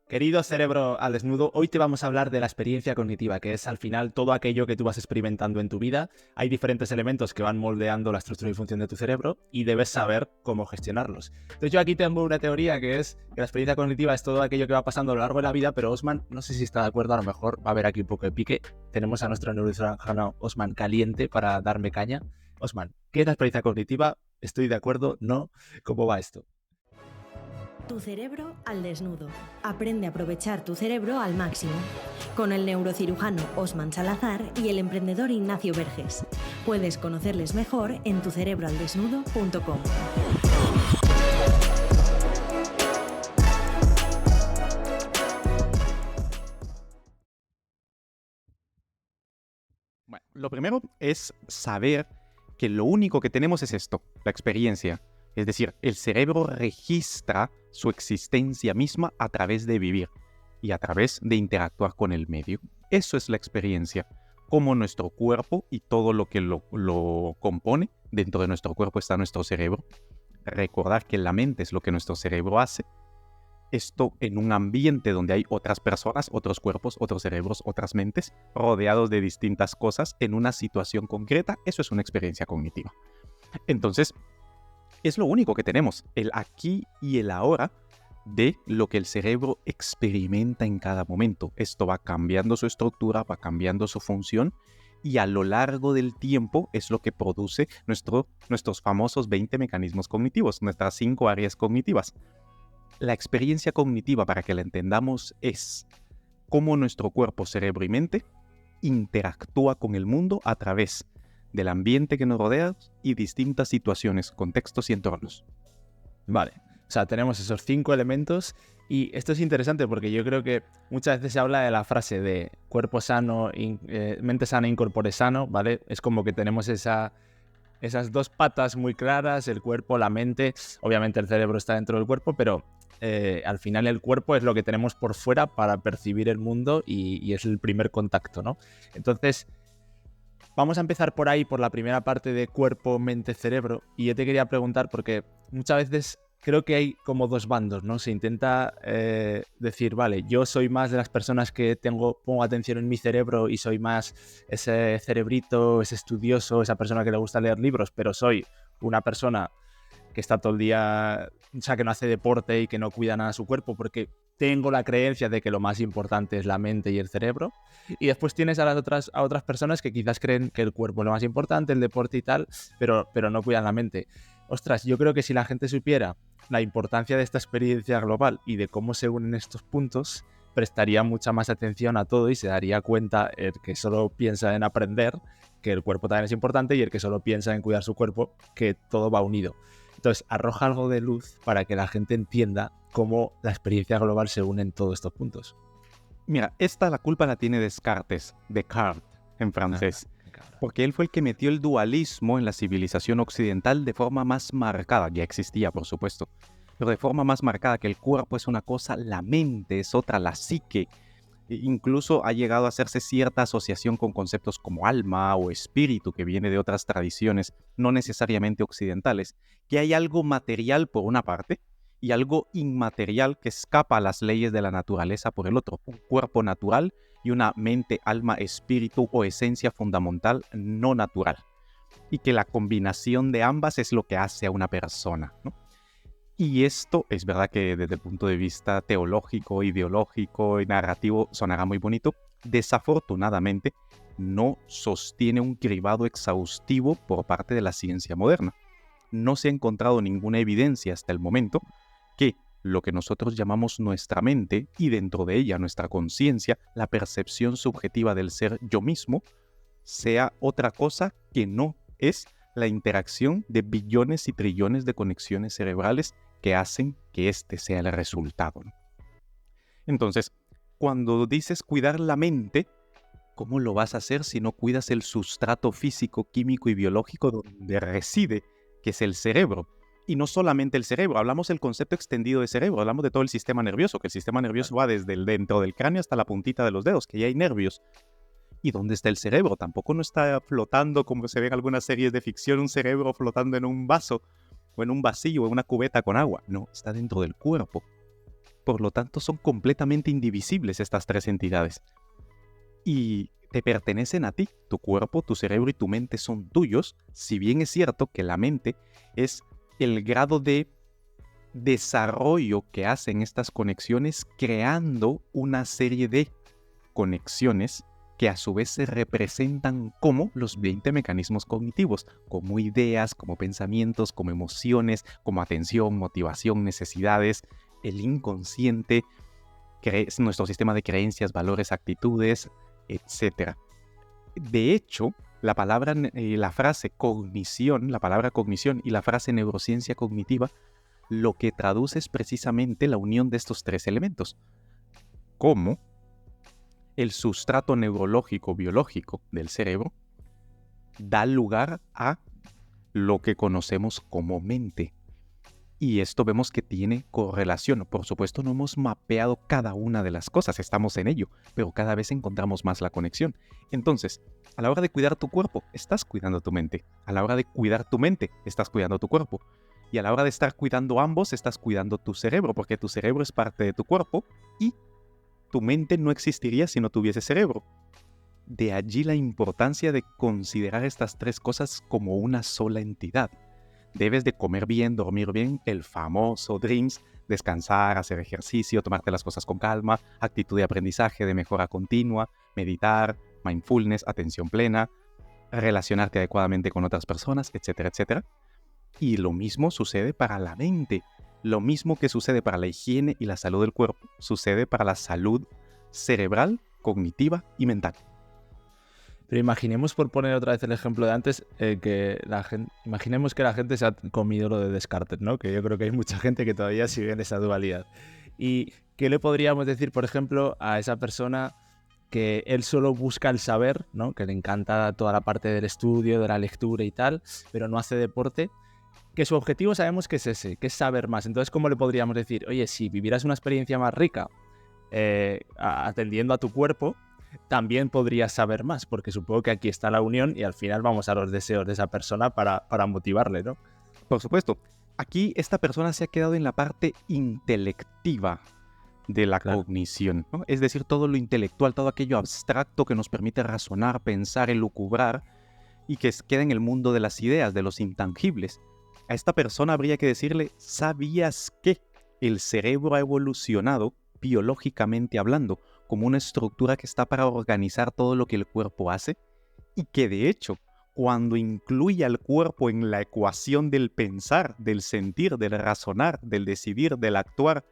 Querido cerebro al desnudo, hoy te vamos a hablar de la experiencia cognitiva, que es al final todo aquello que tú vas experimentando en tu vida. Hay diferentes elementos que van moldeando la estructura y función de tu cerebro y debes saber cómo gestionarlos. Entonces yo aquí tengo una teoría que es que la experiencia cognitiva es todo aquello que va pasando a lo largo de la vida, pero Osman, no sé si está de acuerdo, a lo mejor va a haber aquí un poco de pique. Tenemos a nuestro neurocirujano Osman caliente para darme caña. Osman, ¿qué es la experiencia cognitiva? ¿Estoy de acuerdo? ¿No? ¿Cómo va esto? Tu cerebro al desnudo. Aprende a aprovechar tu cerebro al máximo. Con el neurocirujano Osman Salazar y el emprendedor Ignacio Verges. Puedes conocerles mejor en tucerebroaldesnudo.com. Bueno, lo primero es saber que lo único que tenemos es esto, la experiencia. Es decir, el cerebro registra su existencia misma a través de vivir y a través de interactuar con el medio. Eso es la experiencia. Como nuestro cuerpo y todo lo que lo compone, dentro de nuestro cuerpo está nuestro cerebro. Recordar que la mente es lo que nuestro cerebro hace. Esto en un ambiente donde hay otras personas, otros cuerpos, otros cerebros, otras mentes, rodeados de distintas cosas en una situación concreta, eso es una experiencia cognitiva. Entonces, es lo único que tenemos, el aquí y el ahora de lo que el cerebro experimenta en cada momento. Esto va cambiando su estructura, va cambiando su función y a lo largo del tiempo es lo que produce nuestros famosos 20 mecanismos cognitivos, nuestras 5 áreas cognitivas. La experiencia cognitiva, para que la entendamos, es cómo nuestro cuerpo, cerebro y mente interactúa con el mundo a través del ambiente que nos rodea y distintas situaciones, contextos y entornos. Vale, o sea, tenemos esos 5 elementos y esto es interesante porque yo creo que muchas veces se habla de la frase de cuerpo sano, mente sana, incorpore sano, ¿vale? Es como que tenemos esas dos patas muy claras, el cuerpo, la mente, obviamente el cerebro está dentro del cuerpo, pero al final el cuerpo es lo que tenemos por fuera para percibir el mundo y es el primer contacto, ¿no? Entonces, vamos a empezar por ahí, por la primera parte de cuerpo, mente, cerebro. Y yo te quería preguntar, porque muchas veces creo que hay como dos bandos, ¿no? Se intenta decir, vale, yo soy más de las personas que pongo atención en mi cerebro y soy más ese cerebrito, ese estudioso, esa persona que le gusta leer libros, pero soy una persona que está todo el día, o sea, que no hace deporte y que no cuida nada de su cuerpo porque tengo la creencia de que lo más importante es la mente y el cerebro. Y después tienes a otras personas que quizás creen que el cuerpo es lo más importante, el deporte y tal, pero no cuidan la mente. Ostras, yo creo que si la gente supiera la importancia de esta experiencia global y de cómo se unen estos puntos, prestaría mucha más atención a todo y se daría cuenta el que solo piensa en aprender, que el cuerpo también es importante, y el que solo piensa en cuidar su cuerpo, que todo va unido. Entonces, arroja algo de luz para que la gente entienda cómo la experiencia global se une en todos estos puntos. Mira, la culpa la tiene Descartes en francés, Cabrón. porque él fue el que metió el dualismo en la civilización occidental de forma más marcada. Ya existía, por supuesto, pero de forma más marcada, que el cuerpo es una cosa, la mente es otra, la psique. Incluso ha llegado a hacerse cierta asociación con conceptos como alma o espíritu, que viene de otras tradiciones, no necesariamente occidentales, que hay algo material por una parte y algo inmaterial que escapa a las leyes de la naturaleza por el otro, un cuerpo natural y una mente, alma, espíritu o esencia fundamental no natural, y que la combinación de ambas es lo que hace a una persona, ¿no? Y esto es verdad que desde el punto de vista teológico, ideológico y narrativo sonará muy bonito. Desafortunadamente, no sostiene un cribado exhaustivo por parte de la ciencia moderna. No se ha encontrado ninguna evidencia hasta el momento que lo que nosotros llamamos nuestra mente y dentro de ella nuestra conciencia, la percepción subjetiva del ser yo mismo, sea otra cosa que no es la interacción de billones y trillones de conexiones cerebrales que hacen que este sea el resultado, ¿no? Entonces, cuando dices cuidar la mente, ¿cómo lo vas a hacer si no cuidas el sustrato físico, químico y biológico donde reside, que es el cerebro? Y no solamente el cerebro, hablamos del concepto extendido de cerebro, hablamos de todo el sistema nervioso, que el sistema nervioso va desde el dentro del cráneo hasta la puntita de los dedos, que ya hay nervios. ¿Y dónde está el cerebro? Tampoco no está flotando como se ve en algunas series de ficción, un cerebro flotando en un vaso o en un vacío o en una cubeta con agua. No, está dentro del cuerpo. Por lo tanto, son completamente indivisibles estas tres entidades. Y te pertenecen a ti. Tu cuerpo, tu cerebro y tu mente son tuyos, si bien es cierto que la mente es el grado de desarrollo que hacen estas conexiones, creando una serie de conexiones que a su vez se representan como los 20 mecanismos cognitivos, como ideas, como pensamientos, como emociones, como atención, motivación, necesidades, el inconsciente, nuestro sistema de creencias, valores, actitudes, etc. De hecho, la frase cognición, la palabra cognición y la frase neurociencia cognitiva, lo que traduce es precisamente la unión de estos tres elementos, como el sustrato neurológico biológico del cerebro da lugar a lo que conocemos como mente. Y esto vemos que tiene correlación. Por supuesto, no hemos mapeado cada una de las cosas, estamos en ello, pero cada vez encontramos más la conexión. Entonces, a la hora de cuidar tu cuerpo, estás cuidando tu mente. A la hora de cuidar tu mente, estás cuidando tu cuerpo. Y a la hora de estar cuidando ambos, estás cuidando tu cerebro, porque tu cerebro es parte de tu cuerpo y tu mente no existiría si no tuviese cerebro. De allí la importancia de considerar estas tres cosas como una sola entidad. Debes de comer bien, dormir bien, el famoso DREAMS, descansar, hacer ejercicio, tomarte las cosas con calma, actitud de aprendizaje, de mejora continua, meditar, mindfulness, atención plena, relacionarte adecuadamente con otras personas, etcétera, etcétera. Y lo mismo sucede para la mente. Lo mismo que sucede para la higiene y la salud del cuerpo, sucede para la salud cerebral, cognitiva y mental. Pero imaginemos, por poner otra vez el ejemplo de antes, imaginemos que la gente se ha comido lo de Descartes, ¿no? Que yo creo que hay mucha gente que todavía sigue en esa dualidad. ¿Y qué le podríamos decir, por ejemplo, a esa persona que él solo busca el saber, ¿no? Que le encanta toda la parte del estudio, de la lectura y tal, pero no hace deporte? Que su objetivo sabemos que es ese, que es saber más. Entonces, ¿cómo le podríamos decir? Oye, si vivieras una experiencia más rica atendiendo a tu cuerpo, también podrías saber más, porque supongo que aquí está la unión y al final vamos a los deseos de esa persona para motivarle, ¿no? Por supuesto, aquí esta persona se ha quedado en la parte intelectiva de la cognición, ¿no? Es decir, todo lo intelectual, todo aquello abstracto que nos permite razonar, pensar, elucubrar y que queda en el mundo de las ideas, de los intangibles. A esta persona habría que decirle, ¿sabías que el cerebro ha evolucionado biológicamente hablando como una estructura que está para organizar todo lo que el cuerpo hace? Y que de hecho, cuando incluye al cuerpo en la ecuación del pensar, del sentir, del razonar, del decidir, del actuar,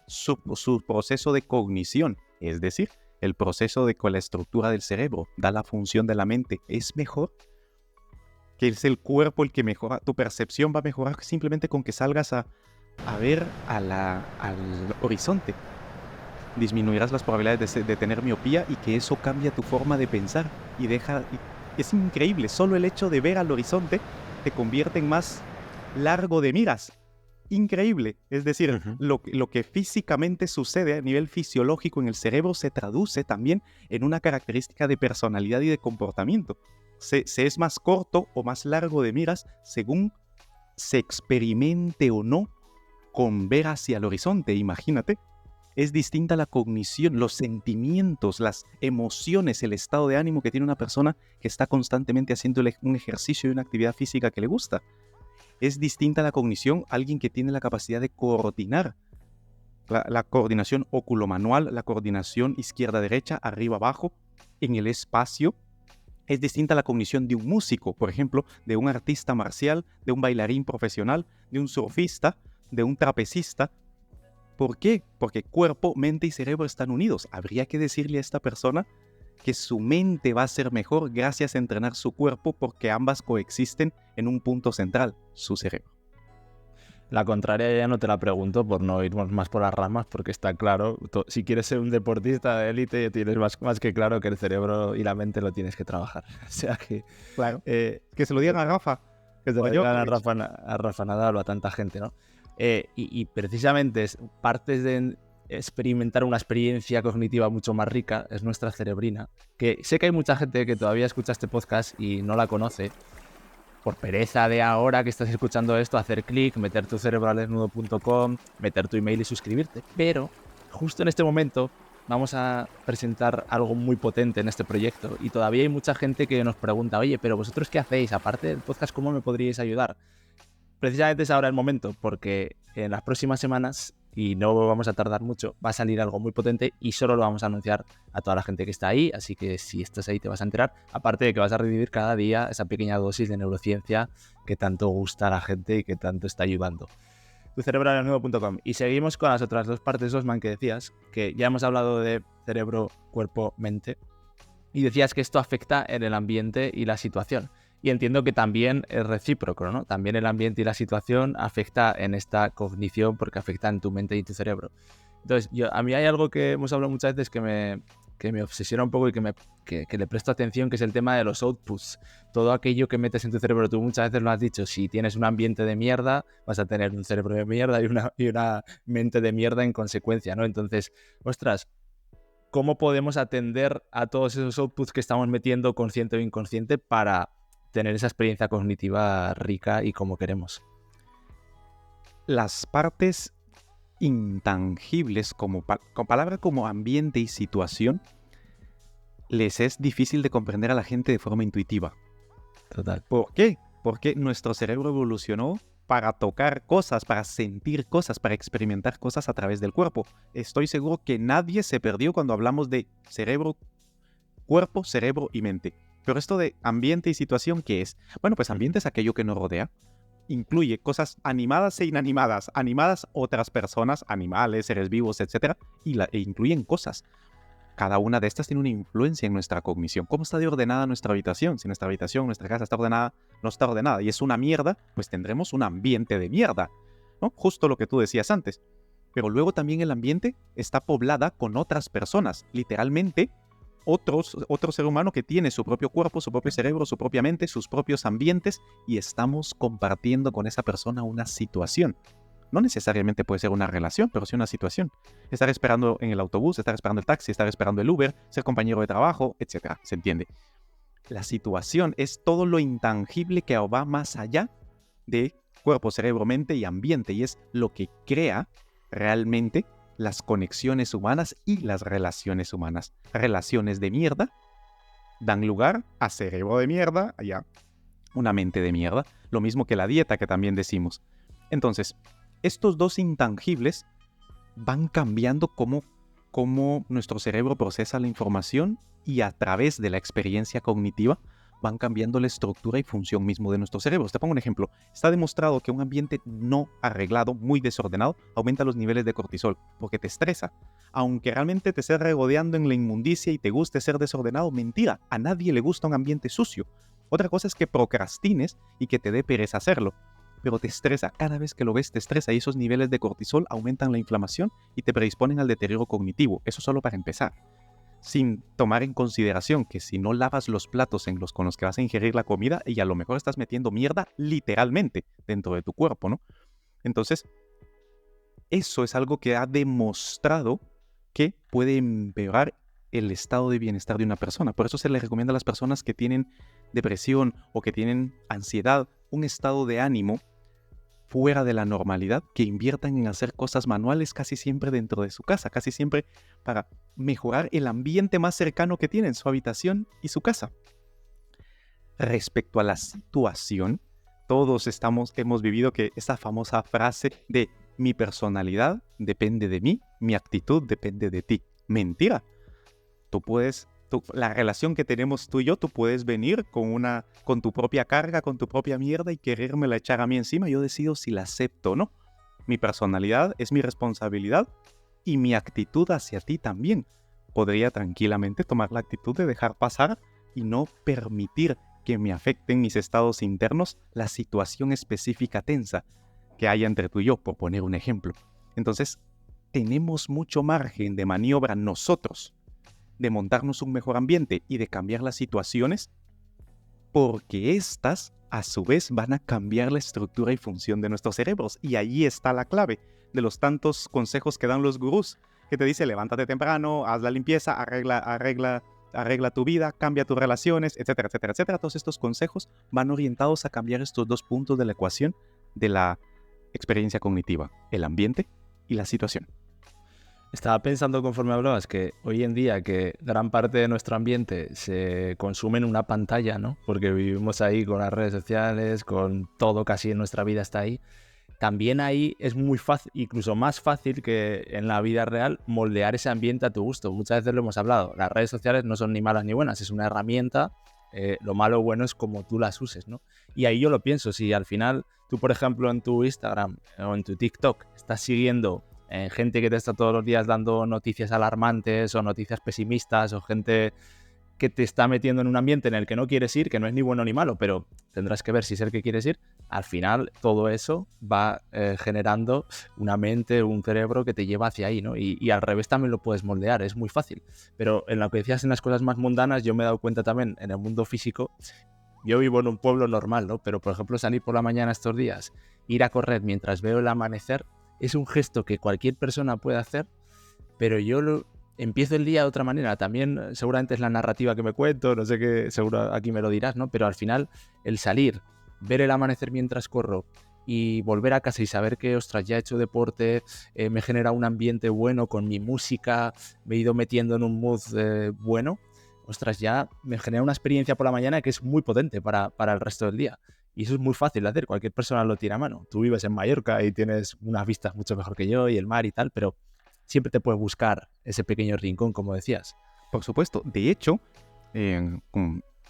su proceso de cognición, es decir, el proceso de que la estructura del cerebro da la función de la mente, es mejor, que es el cuerpo el que mejora, tu percepción va a mejorar simplemente con que salgas a ver al horizonte. Disminuirás las probabilidades de tener miopía y que eso cambia tu forma de pensar es increíble, solo el hecho de ver al horizonte te convierte en más largo de miras. Increíble, es decir, lo que físicamente sucede a nivel fisiológico en el cerebro se traduce también en una característica de personalidad y de comportamiento. Se es más corto o más largo de miras según se experimente o no con ver hacia el horizonte, imagínate. Es distinta la cognición, los sentimientos, las emociones, el estado de ánimo que tiene una persona que está constantemente haciendo un ejercicio y una actividad física que le gusta. Es distinta la cognición a alguien que tiene la capacidad de coordinar. La coordinación óculo-manual, la coordinación izquierda-derecha, arriba-abajo, en el espacio. Es distinta la cognición de un músico, por ejemplo, de un artista marcial, de un bailarín profesional, de un surfista, de un trapecista. ¿Por qué? Porque cuerpo, mente y cerebro están unidos. Habría que decirle a esta persona que su mente va a ser mejor gracias a entrenar su cuerpo porque ambas coexisten en un punto central, su cerebro. La contraria ya no te la pregunto por no irnos más por las ramas, porque está claro, si quieres ser un deportista de élite tienes más que claro que el cerebro y la mente lo tienes que trabajar. O sea que... Claro, que se lo digan a Rafa. Que se lo digan a Rafa Nadal o a tanta gente, ¿no? Y precisamente partes de experimentar una experiencia cognitiva mucho más rica es nuestra cerebrina, que sé que hay mucha gente que todavía escucha este podcast y no la conoce por pereza de ahora que estás escuchando esto, hacer clic, meter tu cerebro al desnudo.com, meter tu email y suscribirte, pero justo en este momento vamos a presentar algo muy potente en este proyecto y todavía hay mucha gente que nos pregunta, oye, pero vosotros qué hacéis, aparte del podcast, ¿cómo me podríais ayudar? Precisamente es ahora el momento, porque en las próximas semanas, y no vamos a tardar mucho, va a salir algo muy potente y solo lo vamos a anunciar a toda la gente que está ahí, así que si estás ahí te vas a enterar, aparte de que vas a recibir cada día esa pequeña dosis de neurociencia que tanto gusta a la gente y que tanto está ayudando. tucerebroalnudo.com. Y seguimos con las otras dos partes, Osman, que decías, que ya hemos hablado de cerebro, cuerpo, mente, y decías que esto afecta en el ambiente y la situación. Y entiendo que también es recíproco, ¿no? También el ambiente y la situación afecta en esta cognición porque afecta en tu mente y tu cerebro. Entonces, a mí hay algo que hemos hablado muchas veces que me obsesiona un poco y que le presto atención, que es el tema de los outputs. Todo aquello que metes en tu cerebro, tú muchas veces lo has dicho, si tienes un ambiente de mierda, vas a tener un cerebro de mierda y una mente de mierda en consecuencia, ¿no? Entonces, ostras, ¿cómo podemos atender a todos esos outputs que estamos metiendo consciente o inconsciente para tener esa experiencia cognitiva rica y como queremos? Las partes intangibles, con palabras como ambiente y situación, les es difícil de comprender a la gente de forma intuitiva. Total. ¿Por qué? Porque nuestro cerebro evolucionó para tocar cosas, para sentir cosas, para experimentar cosas a través del cuerpo. Estoy seguro que nadie se perdió cuando hablamos de cerebro, cuerpo, cerebro y mente. Pero esto de ambiente y situación, ¿qué es? Bueno, pues ambiente es aquello que nos rodea. Incluye cosas animadas e inanimadas. Animadas, otras personas, animales, seres vivos, etc. E incluyen cosas. Cada una de estas tiene una influencia en nuestra cognición. ¿Cómo está de ordenada nuestra habitación? Si nuestra habitación, nuestra casa está ordenada, no está ordenada y es una mierda, pues tendremos un ambiente de mierda, ¿no? Justo lo que tú decías antes. Pero luego también el ambiente está poblada con otras personas. Literalmente, otro ser humano que tiene su propio cuerpo, su propio cerebro, su propia mente, sus propios ambientes y estamos compartiendo con esa persona una situación. No necesariamente puede ser una relación, pero sí una situación. Estar esperando en el autobús, estar esperando el taxi, estar esperando el Uber, ser compañero de trabajo, etc. ¿Se entiende? La situación es todo lo intangible que va más allá de cuerpo, cerebro, mente y ambiente y es lo que crea realmente las conexiones humanas y las relaciones humanas. Relaciones de mierda dan lugar a cerebro de mierda, allá una mente de mierda. Lo mismo que la dieta que también decimos. Entonces, estos dos intangibles van cambiando cómo nuestro cerebro procesa la información y a través de la experiencia cognitiva van cambiando la estructura y función mismo de nuestro cerebro. Te pongo un ejemplo. Está demostrado que un ambiente no arreglado, muy desordenado, aumenta los niveles de cortisol porque te estresa. Aunque realmente te estés regodeando en la inmundicia y te guste ser desordenado, mentira. A nadie le gusta un ambiente sucio. Otra cosa es que procrastines y que te dé pereza hacerlo. Pero te estresa. Cada vez que lo ves te estresa y esos niveles de cortisol aumentan la inflamación y te predisponen al deterioro cognitivo. Eso solo para empezar. Sin tomar en consideración que si no lavas los platos con los que vas a ingerir la comida y a lo mejor estás metiendo mierda literalmente dentro de tu cuerpo, ¿no? Entonces, eso es algo que ha demostrado que puede empeorar el estado de bienestar de una persona. Por eso se le recomienda a las personas que tienen depresión o que tienen ansiedad, un estado de ánimo fuera de la normalidad, que inviertan en hacer cosas manuales casi siempre dentro de su casa, casi siempre para mejorar el ambiente más cercano que tienen, su habitación y su casa. Respecto a la situación, todos hemos vivido que esa famosa frase de mi personalidad depende de mí, mi actitud depende de ti. Mentira. La relación que tenemos tú y yo, tú puedes venir con tu propia carga, con tu propia mierda y querérmela echar a mí encima. Yo decido si la acepto o no. Mi personalidad es mi responsabilidad y mi actitud hacia ti también. Podría tranquilamente tomar la actitud de dejar pasar y no permitir que me afecten mis estados internos la situación específica tensa que haya entre tú y yo, por poner un ejemplo. Entonces, tenemos mucho margen de maniobra nosotros de montarnos un mejor ambiente y de cambiar las situaciones, porque estas, a su vez, van a cambiar la estructura y función de nuestros cerebros. Y ahí está la clave de los tantos consejos que dan los gurús, que te dice, levántate temprano, haz la limpieza, arregla tu vida, cambia tus relaciones, etcétera, etcétera, etcétera. Todos estos consejos van orientados a cambiar estos dos puntos de la ecuación de la experiencia cognitiva, el ambiente y la situación. Estaba pensando conforme hablabas que hoy en día que gran parte de nuestro ambiente se consume en una pantalla, ¿no? Porque vivimos ahí con las redes sociales, con todo casi en nuestra vida está ahí. También ahí es muy fácil, incluso más fácil que en la vida real, moldear ese ambiente a tu gusto. Muchas veces lo hemos hablado, las redes sociales no son ni malas ni buenas, es una herramienta, lo malo o bueno es como tú las uses, ¿no? Y ahí yo lo pienso, si al final tú, por ejemplo, en tu Instagram o en tu TikTok estás siguiendo gente que te está todos los días dando noticias alarmantes o noticias pesimistas o gente que te está metiendo en un ambiente en el que no quieres ir, que no es ni bueno ni malo, pero tendrás que ver si es el que quieres ir, al final todo eso va generando una mente, un cerebro que te lleva hacia ahí, ¿no? Y al revés también lo puedes moldear, es muy fácil. Pero en lo que decías en las cosas más mundanas, yo me he dado cuenta también en el mundo físico, yo vivo en un pueblo normal, ¿no? Pero por ejemplo salir por la mañana estos días, ir a correr mientras veo el amanecer, es un gesto que cualquier persona puede hacer, pero yo empiezo el día de otra manera. También seguramente es la narrativa que me cuento, no sé qué, seguro aquí me lo dirás, ¿no? Pero al final el salir, ver el amanecer mientras corro y volver a casa y saber que, ostras, ya he hecho deporte, me genera un ambiente bueno con mi música, me he ido metiendo en un mood bueno, ostras, ya me genera una experiencia por la mañana que es muy potente para el resto del día. Y eso es muy fácil de hacer, cualquier persona lo tiene a mano. Tú vives en Mallorca y tienes unas vistas mucho mejor que yo y el mar y tal, pero siempre te puedes buscar ese pequeño rincón, como decías. Por supuesto. De hecho,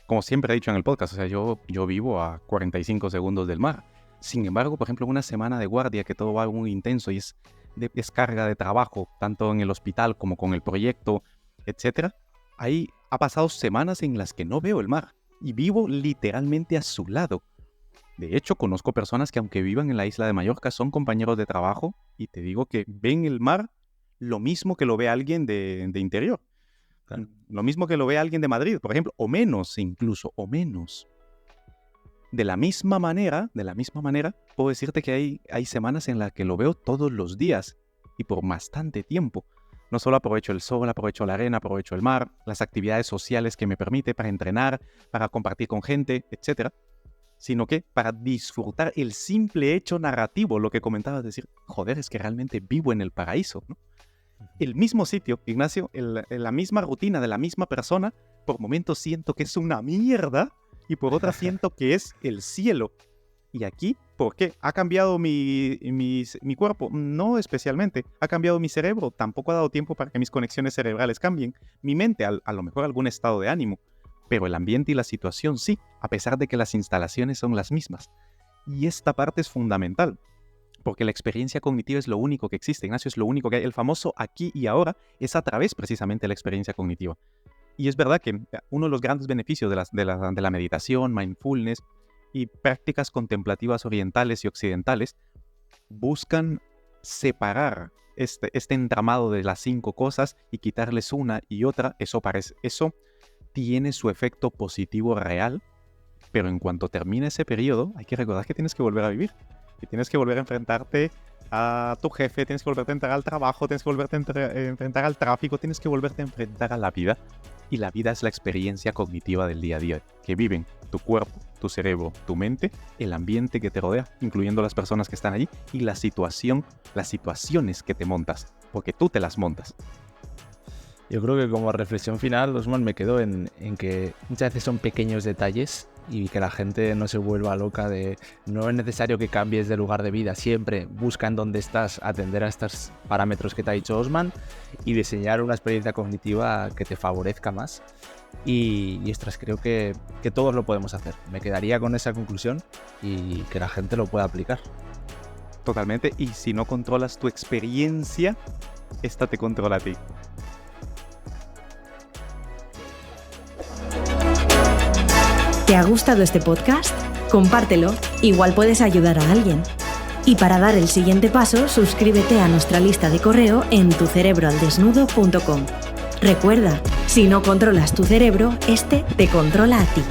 como siempre he dicho en el podcast, o sea, yo vivo a 45 segundos del mar. Sin embargo, por ejemplo, una semana de guardia que todo va muy intenso y es carga de trabajo, tanto en el hospital como con el proyecto, etcétera. Ahí ha pasado semanas en las que no veo el mar y vivo literalmente a su lado. De hecho, conozco personas que aunque vivan en la isla de Mallorca son compañeros de trabajo y te digo que ven el mar lo mismo que lo ve alguien de interior. Claro. Lo mismo que lo ve alguien de Madrid, por ejemplo, o menos incluso, o menos. De la misma manera, puedo decirte que hay semanas en las que lo veo todos los días y por bastante tiempo. No solo aprovecho el sol, aprovecho la arena, aprovecho el mar, las actividades sociales que me permite para entrenar, para compartir con gente, etcétera, sino que para disfrutar el simple hecho narrativo, lo que comentabas, decir, joder, es que realmente vivo en el paraíso, ¿no? El mismo sitio, Ignacio, la misma rutina de la misma persona, por momentos siento que es una mierda y por otras siento que es el cielo. Y aquí, ¿por qué? ¿Ha cambiado mi cuerpo? No especialmente. ¿Ha cambiado mi cerebro? Tampoco ha dado tiempo para que mis conexiones cerebrales cambien. Mi mente, a lo mejor algún estado de ánimo. Pero el ambiente y la situación sí, a pesar de que las instalaciones son las mismas. Y esta parte es fundamental, porque la experiencia cognitiva es lo único que existe, Ignacio, es lo único que hay. El famoso aquí y ahora es a través precisamente de la experiencia cognitiva. Y es verdad que uno de los grandes beneficios de la meditación, mindfulness y prácticas contemplativas orientales y occidentales buscan separar este entramado de las 5 cosas y quitarles una y otra. Eso tiene su efecto positivo real, pero en cuanto termine ese periodo, hay que recordar que tienes que volver a vivir, que tienes que volver a enfrentarte a tu jefe, tienes que volverte a enfrentar al trabajo, tienes que volverte a enfrentar al tráfico, tienes que volverte a enfrentar a la vida. Y la vida es la experiencia cognitiva del día a día, que viven tu cuerpo, tu cerebro, tu mente, el ambiente que te rodea, incluyendo las personas que están allí, y las situaciones que te montas, porque tú te las montas. Yo creo que como reflexión final, Osman, me quedo en que muchas veces son pequeños detalles y que la gente no se vuelva loca de no es necesario que cambies de lugar de vida, siempre busca en dónde estás, atender a estos parámetros que te ha dicho Osman y diseñar una experiencia cognitiva que te favorezca más. Y ostras, creo que todos lo podemos hacer. Me quedaría con esa conclusión y que la gente lo pueda aplicar. Totalmente, y si no controlas tu experiencia, esta te controla a ti. ¿Te ha gustado este podcast? Compártelo, igual puedes ayudar a alguien. Y para dar el siguiente paso, suscríbete a nuestra lista de correo en tucerebroaldesnudo.com. Recuerda, si no controlas tu cerebro, este te controla a ti.